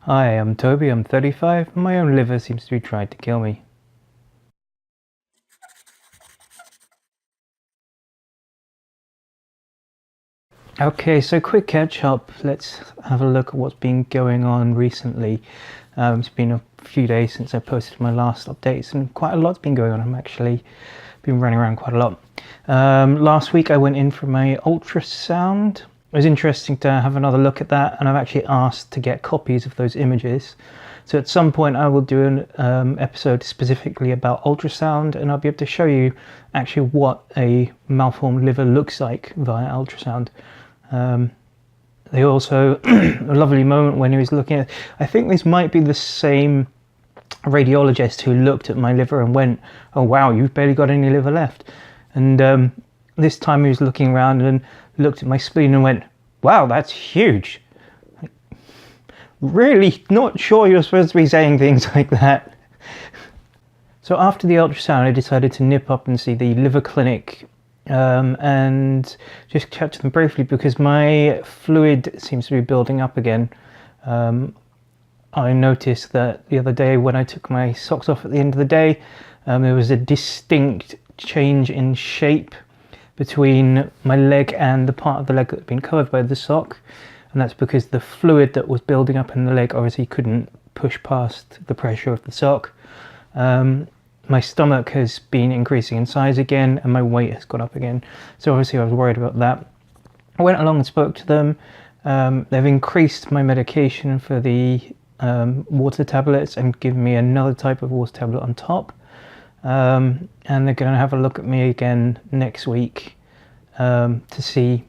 Hi, I'm Toby, I'm 35, and my own liver seems to be trying to kill me. Okay, so quick catch up. Let's have a look at what's been going on recently. It's been a few days since I posted my last updates, and quite a lot's been going on. I'm actually been running around quite a lot. Last week I went in for my ultrasound. It was interesting to have another look at that, and I've actually asked to get copies of those images. So at some point I will do an episode specifically about ultrasound, and I'll be able to show you actually what a malformed liver looks like via ultrasound. They also, a lovely moment when he was looking at, I think this might be the same radiologist who looked at my liver and went, "Oh wow, you've barely got any liver left." And this time he was looking around and looked at my spleen and went, "Wow, that's huge." Like, really not sure you're supposed to be saying things like that. So after the ultrasound I decided to nip up and see the liver clinic and just chat to them briefly because my fluid seems to be building up again. I noticed that the other day when I took my socks off at the end of the day, there was a distinct change in shape between my leg and the part of the leg that had been covered by the sock, and that's because the fluid that was building up in the leg obviously couldn't push past the pressure of the sock. My stomach has been increasing in size again and my weight has gone up again, so obviously I was worried about that. I went along and spoke to them. They've increased my medication for the water tablets and given me another type of water tablet on top, and they're going to have a look at me again next week to see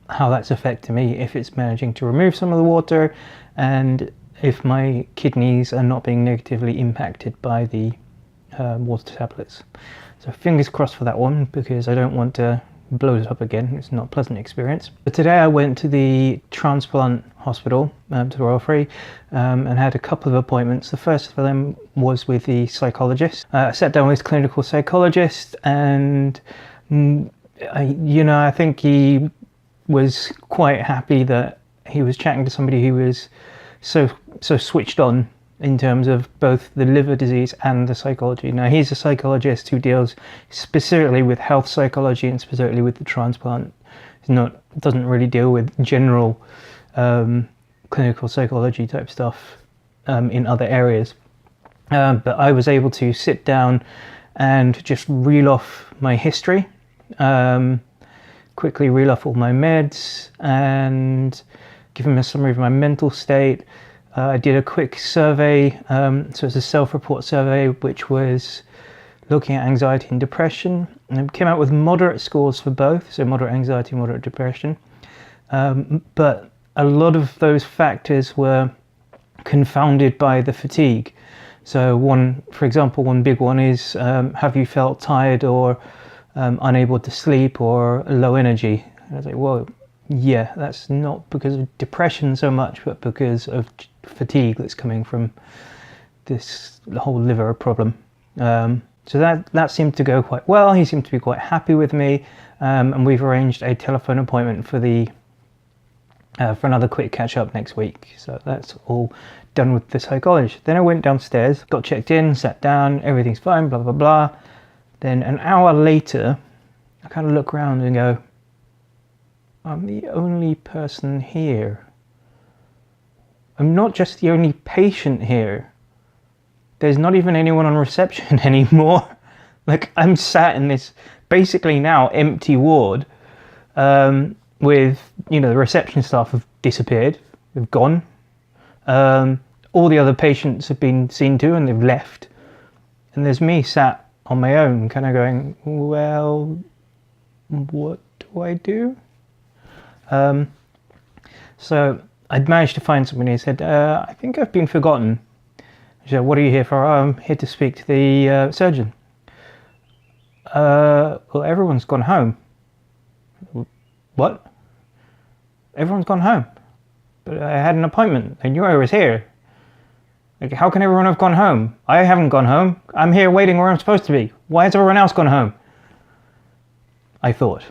how that's affecting me, if it's managing to remove some of the water and if my kidneys are not being negatively impacted by the water tablets. So fingers crossed for that one, because I don't want to blow it up again. It's not a pleasant experience. But today I went to the Transplant hospital, to Royal Free, and had a couple of appointments. The first of them was with the psychologist. I sat down with this clinical psychologist, and I think he was quite happy that he was chatting to somebody who was so switched on in terms of both the liver disease and the psychology. Now, he's a psychologist who deals specifically with health psychology and specifically with the transplant. Doesn't really deal with general clinical psychology type stuff in other areas. But I was able to sit down and just reel off my history, quickly reel off all my meds and give him a summary of my mental state. I did a quick survey, so it's a self-report survey which was looking at anxiety and depression, and it came out with moderate scores for both, so moderate anxiety, moderate depression, but a lot of those factors were confounded by the fatigue. So for example, one big one is, have you felt tired or unable to sleep or low energy? And I was like, well, yeah, that's not because of depression so much, but because of fatigue that's coming from this whole liver problem. So that seemed to go quite well. He seemed to be quite happy with me, and we've arranged a telephone appointment for another quick catch up next week. So that's all done with the psychologist. Then I went downstairs, got checked in, sat down, everything's fine, blah blah blah. Then an hour later, I kind of look around and go, I'm the only person here. I'm not just the only patient here. There's not even anyone on reception anymore. Like, I'm sat in this basically now empty ward with, the reception staff have disappeared, they've gone. All the other patients have been seen to and they've left. And there's me sat on my own kind of going, well, what do I do? So I'd managed to find somebody who said, I think I've been forgotten. I said, what are you here for? Oh, I'm here to speak to the surgeon. Well, everyone's gone home. What? Everyone's gone home. But I had an appointment. I knew I was here. Like, how can everyone have gone home? I haven't gone home. I'm here waiting where I'm supposed to be. Why has everyone else gone home? I thought.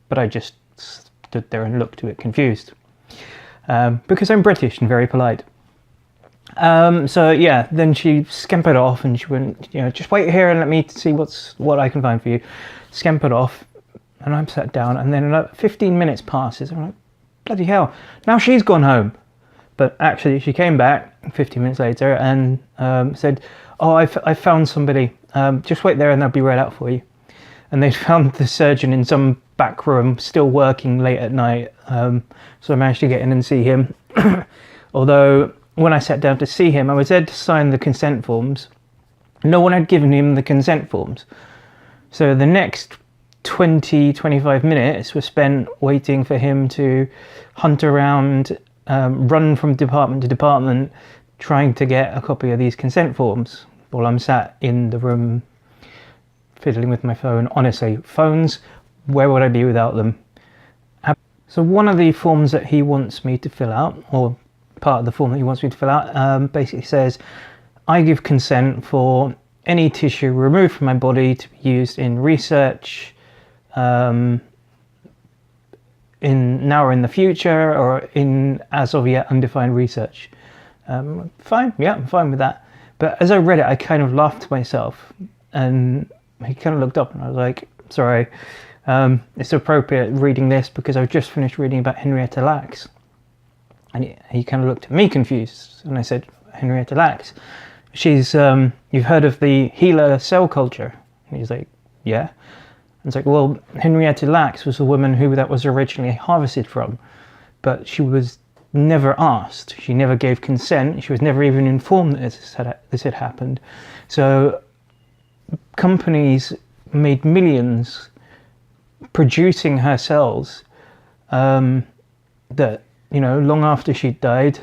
But I just stood there and looked a bit confused. because I'm British and very polite. So yeah, then she scampered off and she went, just wait here and let me see what I can find for you. Scampered off, and I'm sat down, and then another 15 minutes passes. I'm like, bloody hell, now she's gone home. But actually she came back 15 minutes later and said, oh, I found somebody, just wait there and they'll be right out for you. And they found the surgeon in some back room still working late at night, so I managed to get in and see him. Although when I sat down to see him, I was there to sign the consent forms. No one had given him the consent forms. So the next 20-25 minutes were spent waiting for him to hunt around, run from department to department, trying to get a copy of these consent forms while I'm sat in the room fiddling with my phone. Honestly, phones, where would I be without them? So one of the forms that he wants me to fill out, or part of the form that he wants me to fill out, basically says, I give consent for any tissue removed from my body to be used in research, in now or in the future, or in as of yet undefined research. Fine, yeah, I'm fine with that. But as I read it, I kind of laughed to myself, and he kind of looked up and I was like, sorry, it's appropriate reading this because I've just finished reading about Henrietta Lacks. And he kind of looked at me confused, and I said, Henrietta Lacks, she's, you've heard of the HeLa cell culture? And he's like, yeah. And it's like, well, Henrietta Lacks was the woman who that was originally harvested from, but she was never asked. She never gave consent. She was never even informed that this had happened. So companies made millions producing her cells, that, long after she'd died,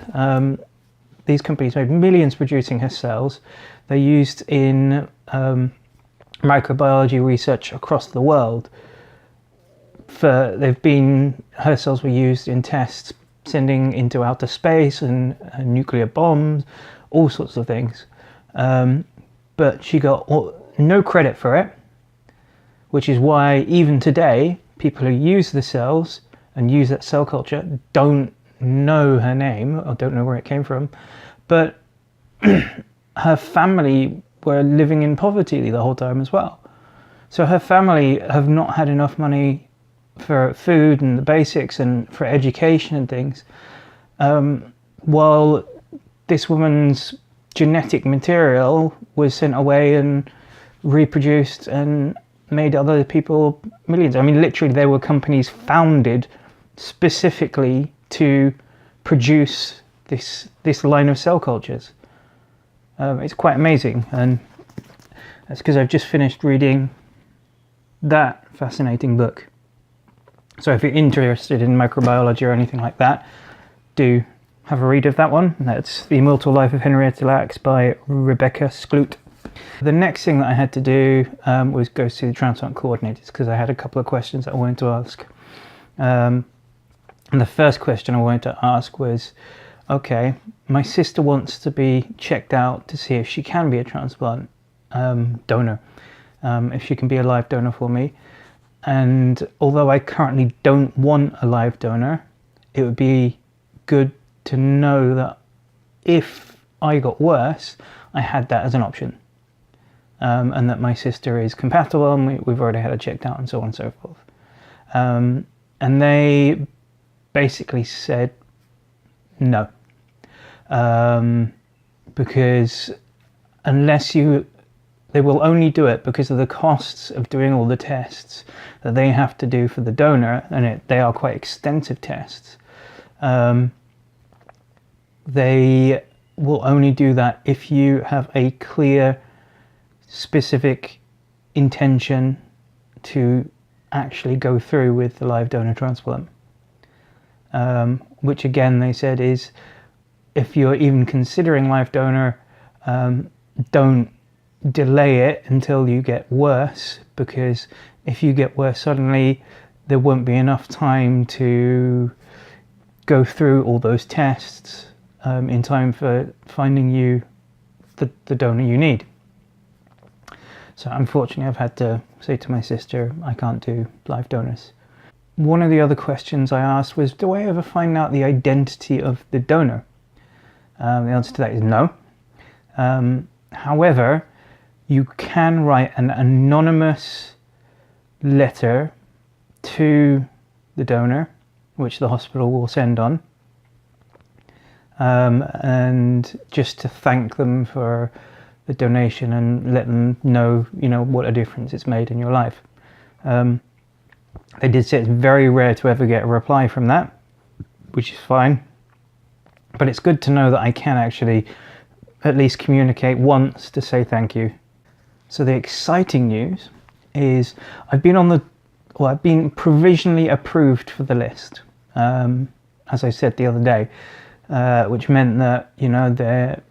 these companies made millions producing her cells. They're used in microbiology research across the world. Her cells were used in tests sending into outer space and nuclear bombs, all sorts of things. But she got no credit for it, which is why even today, people who use the cells and use that cell culture don't know her name or don't know where it came from. But her family were living in poverty the whole time as well. So her family have not had enough money for food and the basics and for education and things, while this woman's genetic material was sent away and reproduced and made other people millions. I mean, literally there were companies founded specifically to produce this line of cell cultures. It's quite amazing, and that's because I've just finished reading that fascinating book. So if you're interested in microbiology or anything like that, do have a read of that one. That's The Immortal Life of Henrietta Lacks by Rebecca Skloot. The next thing that I had to do was go see the transplant coordinators because I had a couple of questions that I wanted to ask. And the first question I wanted to ask was, okay, my sister wants to be checked out to see if she can be a transplant donor, if she can be a live donor for me. And although I currently don't want a live donor, it would be good to know that if I got worse, I had that as an option. And that my sister is compatible and we've already had her checked out and so on and so forth. And they basically said no. Because they will only do it because of the costs of doing all the tests that they have to do for the donor, and they are quite extensive tests. They will only do that if you have a clear, specific intention to actually go through with the live donor transplant. Which again, they said, is if you're even considering live donor, don't delay it until you get worse, because if you get worse suddenly, there won't be enough time to go through all those tests in time for finding you the donor you need. So unfortunately, I've had to say to my sister, I can't do live donors. one of the other questions I asked was, do I ever find out the identity of the donor? The answer to that is no. However, you can write an anonymous letter to the donor, which the hospital will send on, and just to thank them for the donation and let them know, what a difference it's made in your life. They did say it's very rare to ever get a reply from that, which is fine, but it's good to know that I can actually at least communicate once to say thank you. So the exciting news is I've been provisionally approved for the list, as I said the other day, which meant that,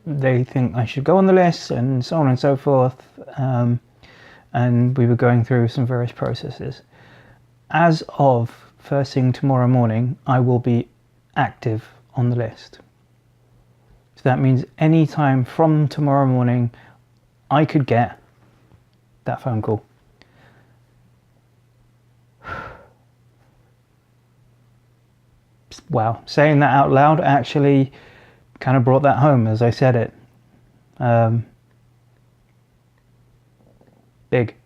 they think I should go on the list and so on and so forth, and we were going through some various processes. As of first thing tomorrow morning, I will be active on the list. So that means any time from tomorrow morning, I could get that phone call. Wow, saying that out loud actually kind of brought that home as I said it. Big.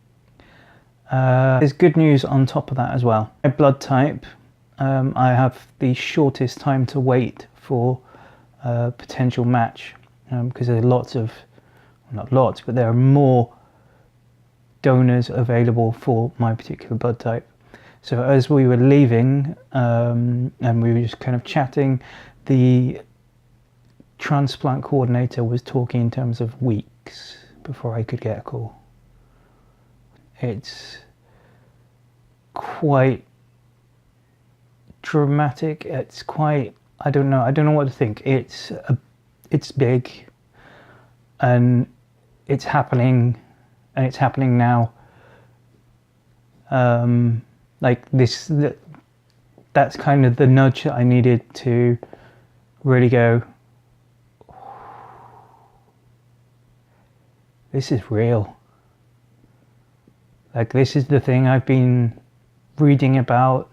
There's good news on top of that as well. My blood type, I have the shortest time to wait for a potential match, because there's not lots, but there are more donors available for my particular blood type. So as we were leaving, and we were just kind of chatting, the transplant coordinator was talking in terms of weeks before I could get a call. It's quite dramatic. It's quite, I don't know what to think. It's big, and it's happening now. That's kind of the nudge that I needed to really go, this is real. Like, this is the thing I've been reading about,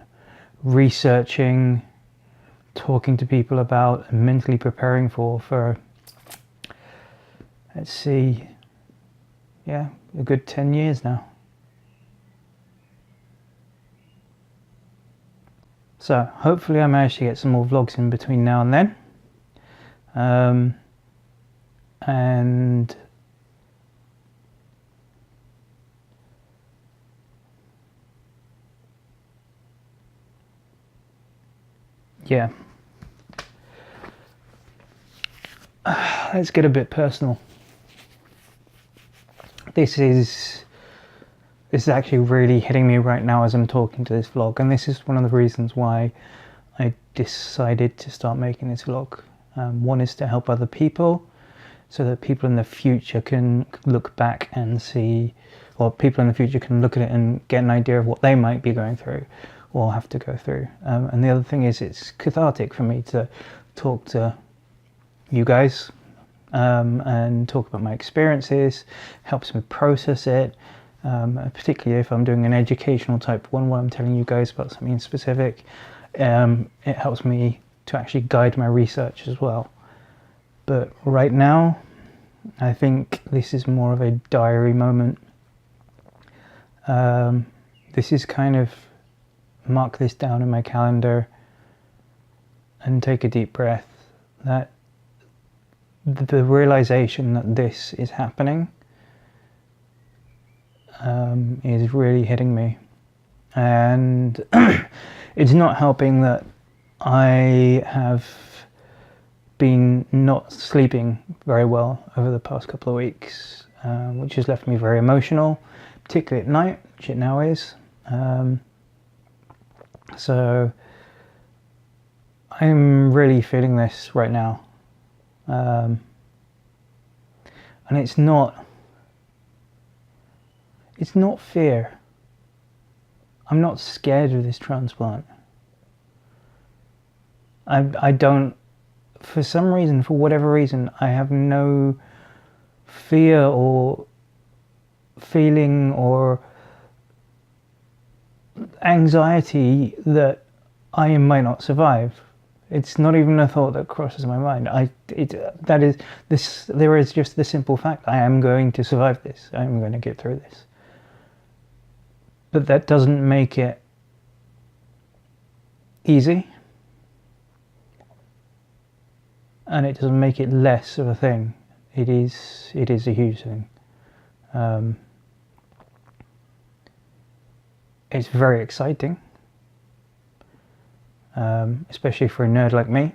researching, talking to people about, and mentally preparing for, let's see, a good 10 years now. So hopefully I manage to get some more vlogs in between now and then. And yeah, let's get a bit personal. This is actually really hitting me right now as I'm talking to this vlog, and this is one of the reasons why I decided to start making this vlog. One is to help other people, so that people in the future can look back and see, or people in the future can look at it and get an idea of what they might be going through or have to go through. And the other thing is, it's cathartic for me to talk to you guys, and talk about my experiences. Helps me process it, particularly if I'm doing an educational type one where I'm telling you guys about something specific. It helps me to actually guide my research as well. But right now, I think this is more of a diary moment. This is kind of mark this down in my calendar and take a deep breath. That the realization that this is happening is really hitting me, and it's not helping that I have been not sleeping very well over the past couple of weeks, which has left me very emotional, particularly at night, which it now is. So I'm really feeling this right now, and it's not fear. I'm not scared of this transplant. I don't, for some reason, for whatever reason, I have no fear or feeling or anxiety that I might not survive. It's not even a thought that crosses my mind. There is just the simple fact I am going to survive this. I am going to get through this. But that doesn't make it easy. And it doesn't make it less of a thing. It is a huge thing. It's very exciting, especially for a nerd like me.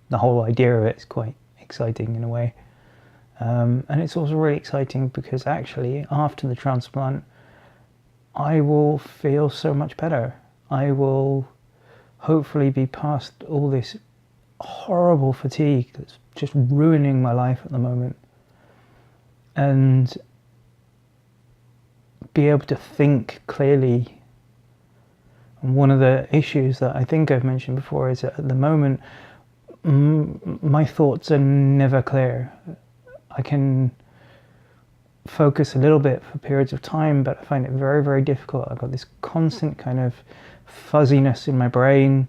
The whole idea of it is quite exciting in a way. And it's also really exciting because actually after the transplant, I will feel so much better. I will hopefully be past all this horrible fatigue that's just ruining my life at the moment, and be able to think clearly. And one of the issues that I think I've mentioned before is that at the moment my thoughts are never clear. I can focus a little bit for periods of time, but I find it very, very difficult. I've got this constant kind of fuzziness in my brain.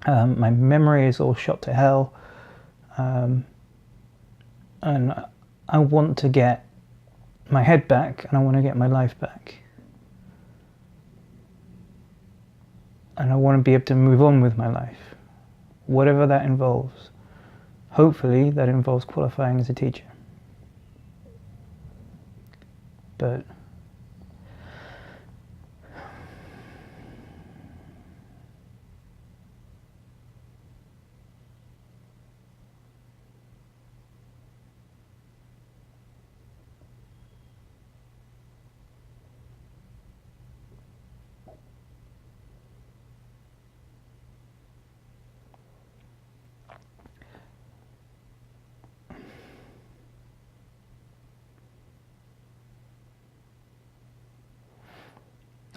My memory is all shot to hell, and I want to get my head back, and I want to get my life back, and I want to be able to move on with my life, whatever that involves. Hopefully that involves qualifying as a teacher, but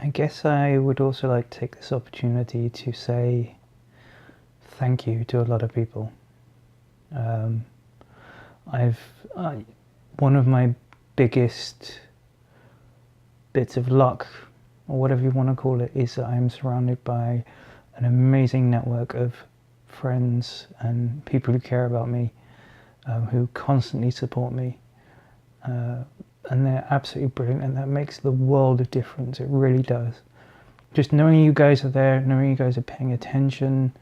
I guess I would also like to take this opportunity to say thank you to a lot of people. One of my biggest bits of luck, or whatever you want to call it, is that I'm surrounded by an amazing network of friends and people who care about me, who constantly support me. And they're absolutely brilliant, and that makes the world of difference. It really does. Just knowing you guys are there, knowing you guys are paying attention,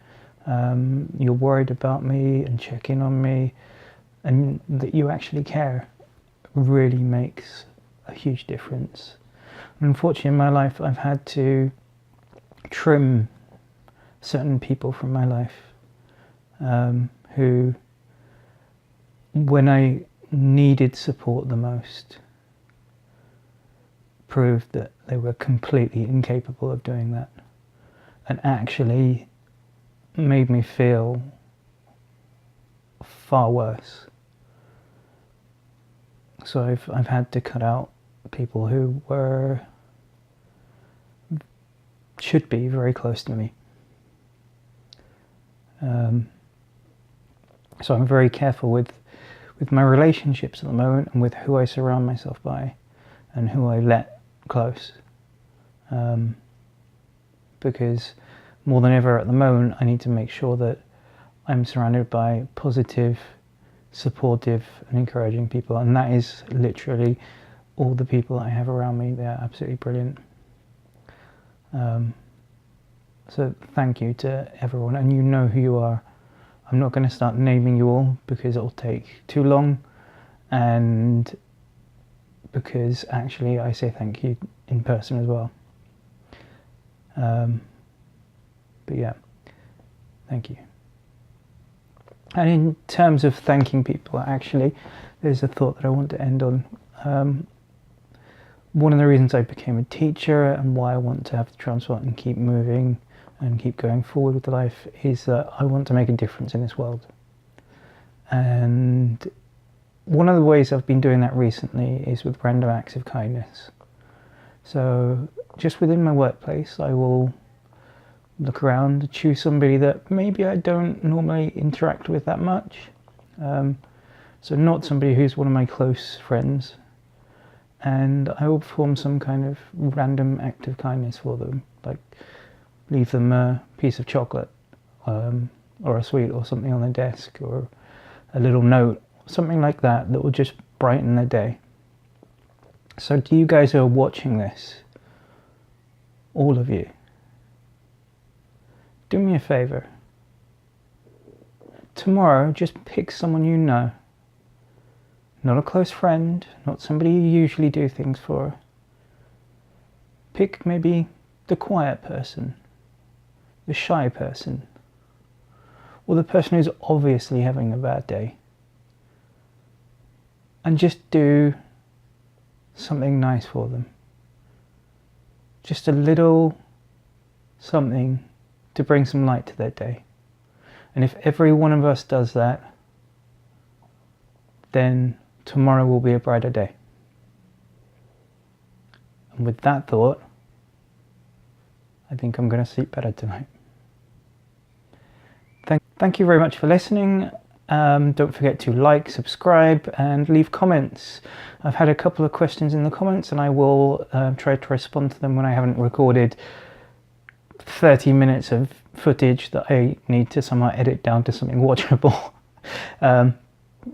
you're worried about me and checking on me, and that you actually care, really makes a huge difference. Unfortunately, in my life, I've had to trim certain people from my life, who, when I needed support the most, proved that they were completely incapable of doing that, and actually made me feel far worse. So I've had to cut out people who should be very close to me. So I'm very careful with my relationships at the moment, and with who I surround myself by and who I let close, because more than ever at the moment I need to make sure that I'm surrounded by positive, supportive and encouraging people, and that is literally all the people I have around me. They're absolutely brilliant. So thank you to everyone, and you know who you are. I'm not going to start naming you all because it'll take too long, and because actually I say thank you in person as well. But yeah, thank you. And in terms of thanking people, actually, there's a thought that I want to end on. One of the reasons I became a teacher and why I want to have the transplant and keep moving and keep going forward with life is that I want to make a difference in this world. And one of the ways I've been doing that recently is with random acts of kindness. So just within my workplace, I will look around, choose somebody that maybe I don't normally interact with that much. So not somebody who's one of my close friends, and I will perform some kind of random act of kindness for them, like leave them a piece of chocolate or a sweet or something on their desk, or a little note, something like that will just brighten their day. So to you guys who are watching this, all of you, do me a favor. Tomorrow, just pick someone you know. Not a close friend, not somebody you usually do things for. Pick maybe the quiet person, the shy person, or the person who's obviously having a bad day. And just do something nice for them. Just a little something to bring some light to their day. And if every one of us does that, then tomorrow will be a brighter day. And with that thought, I think I'm going to sleep better tonight. Thank you very much for listening. Don't forget to like, subscribe, and leave comments. I've had a couple of questions in the comments, and I will try to respond to them when I haven't recorded 30 minutes of footage that I need to somehow edit down to something watchable.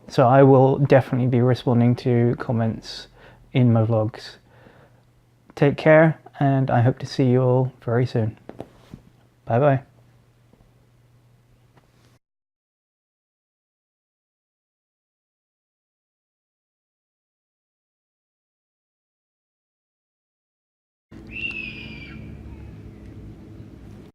So I will definitely be responding to comments in my vlogs. Take care, and I hope to see you all very soon. Bye bye.